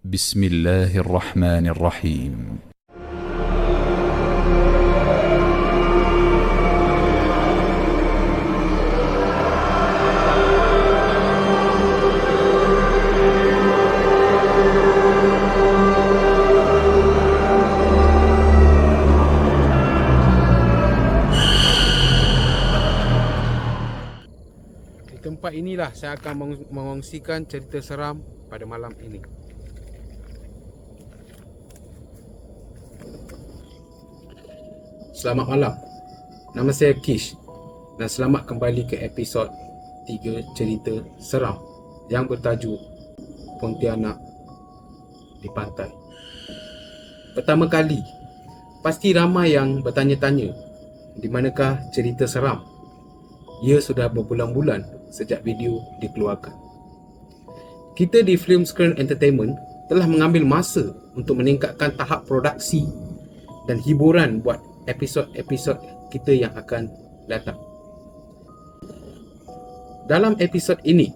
بسم الله الرحمن الرحيم. Di tempat inilah saya akan mengongsikan cerita seram pada malam ini. Selamat malam. Nama saya Kish dan selamat kembali ke episod 3 cerita seram yang bertajuk Pontianak di Pantai. Pertama kali, pasti ramai yang bertanya-tanya di manakah cerita seram. Ia sudah berbulan-bulan sejak video dikeluarkan. Kita di Film Screen Entertainment telah mengambil masa untuk meningkatkan tahap produksi dan hiburan buat episod-episod kita yang akan datang. Dalam episod ini,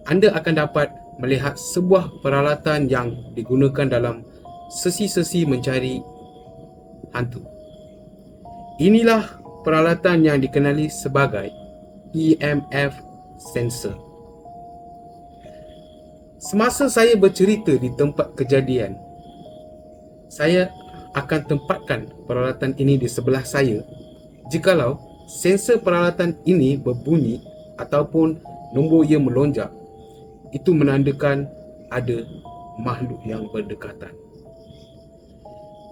anda akan dapat melihat sebuah peralatan yang digunakan dalam sesi-sesi mencari hantu. Inilah peralatan yang dikenali sebagai EMF sensor. Semasa saya bercerita di tempat kejadian, saya akan tempatkan peralatan ini di sebelah saya. Jikalau sensor peralatan ini berbunyi ataupun nombor ia melonjak, itu menandakan ada makhluk yang berdekatan.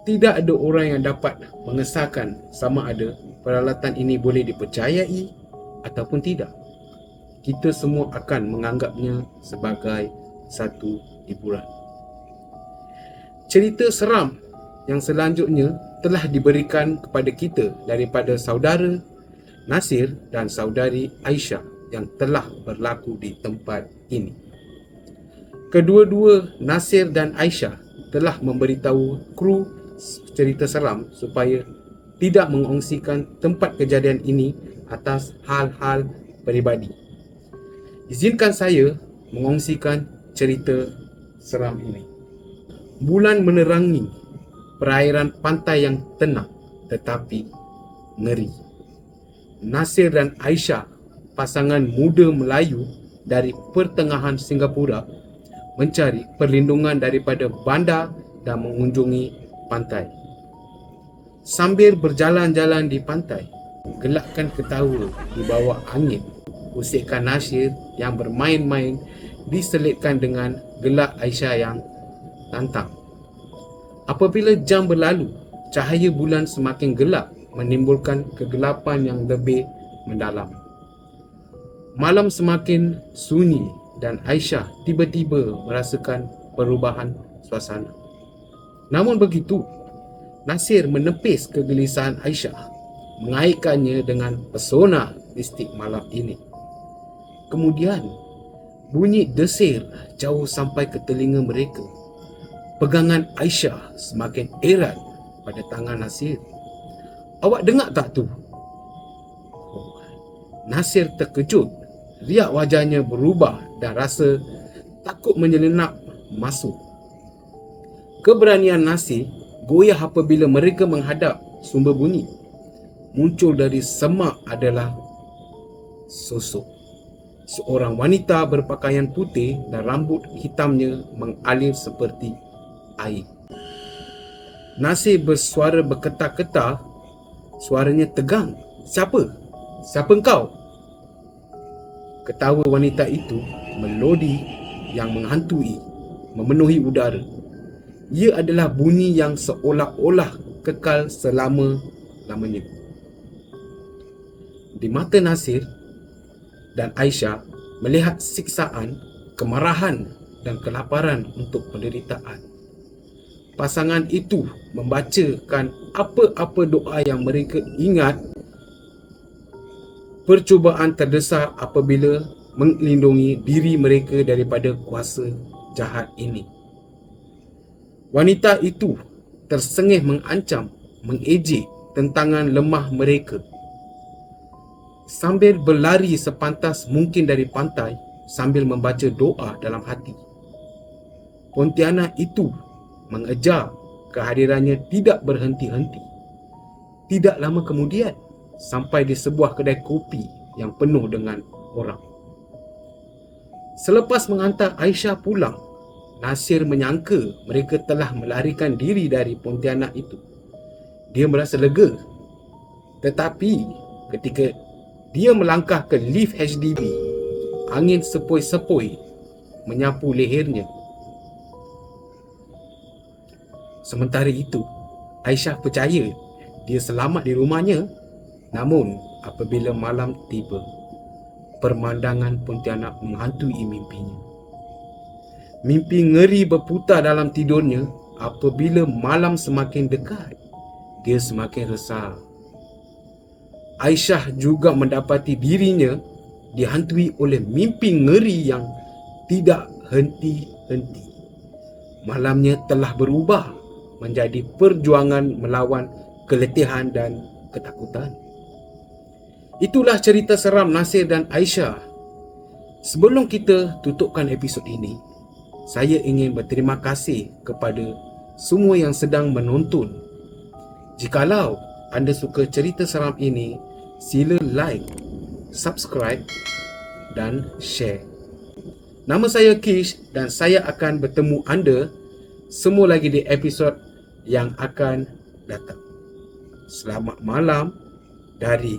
Tidak ada orang yang dapat mengesahkan sama ada peralatan ini boleh dipercayai ataupun tidak. Kita semua akan menganggapnya sebagai satu hiburan. Cerita seram yang selanjutnya telah diberikan kepada kita daripada saudara Nasir dan saudari Aisyah yang telah berlaku di tempat ini. Kedua-dua Nasir dan Aisyah telah memberitahu kru cerita seram supaya tidak mengongsikan tempat kejadian ini atas hal-hal peribadi. Izinkan saya mengongsikan cerita seram ini. Bulan menerangi perairan pantai yang tenang tetapi ngeri. Nasir dan Aisyah, pasangan muda Melayu dari pertengahan Singapura, mencari perlindungan daripada bandar dan mengunjungi pantai. Sambil berjalan-jalan di pantai, gelakkan ketawa di bawah angin, usikan Nasir yang bermain-main diselitkan dengan gelak Aisyah yang tantang. Apabila jam berlalu, cahaya bulan semakin gelap menimbulkan kegelapan yang lebih mendalam. Malam semakin sunyi dan Aisyah tiba-tiba merasakan perubahan suasana. Namun begitu, Nasir menepis kegelisahan Aisyah, mengaitkannya dengan pesona mistik malam ini. Kemudian, bunyi desir jauh sampai ke telinga mereka. Pegangan Aisyah semakin erat pada tangan Nasir. "Awak dengar tak tu?" Nasir terkejut. Riak wajahnya berubah dan rasa takut menyelinap masuk. Keberanian Nasir goyah apabila mereka menghadap sumber bunyi. Muncul dari semak adalah sosok seorang wanita berpakaian putih dan rambut hitamnya mengalir seperti air. Nasir bersuara bergetar-getar. Suaranya tegang. "Siapa? Siapa engkau?" Ketawa wanita itu melodi yang menghantui, memenuhi udara. Ia adalah bunyi yang seolah-olah kekal selama-lamanya. Di mata Nasir dan Aisyah melihat siksaan, kemarahan dan kelaparan untuk penderitaan. Pasangan itu membacakan apa-apa doa yang mereka ingat. Percubaan terdesak apabila melindungi diri mereka daripada kuasa jahat ini. Wanita itu tersengih mengancam, mengejek tentangan lemah mereka. Sambil berlari sepantas mungkin dari pantai sambil membaca doa dalam hati. Pontianak itu mengejar kehadirannya tidak berhenti-henti. Tidak lama kemudian, sampai di sebuah kedai kopi yang penuh dengan orang. Selepas mengantar Aisyah pulang, Nasir menyangka mereka telah melarikan diri dari Pontianak itu. Dia merasa lega. Tetapi ketika dia melangkah ke lift HDB, angin sepoi-sepoi menyapu lehernya. Sementara itu, Aisyah percaya dia selamat di rumahnya. Namun, apabila malam tiba, pemandangan Pontianak menghantui mimpinya. Mimpi ngeri berputar dalam tidurnya. Apabila malam semakin dekat, dia semakin resah. Aisyah juga mendapati dirinya dihantui oleh mimpi ngeri yang tidak henti-henti. Malamnya telah berubah menjadi perjuangan melawan keletihan dan ketakutan. Itulah cerita seram Nasir dan Aisyah. Sebelum kita tutupkan episod ini, saya ingin berterima kasih kepada semua yang sedang menonton. Jikalau anda suka cerita seram ini, sila like, subscribe dan share. Nama saya Kish dan saya akan bertemu anda semua lagi di episod yang akan datang. Selamat malam dari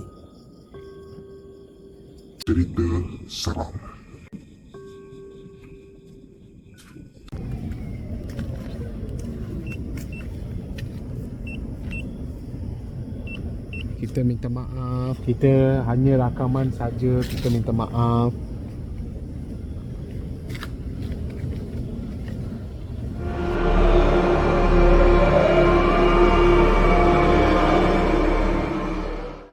Cerita Seram. kita minta maaf, kita hanya rakaman saja, kita minta maaf.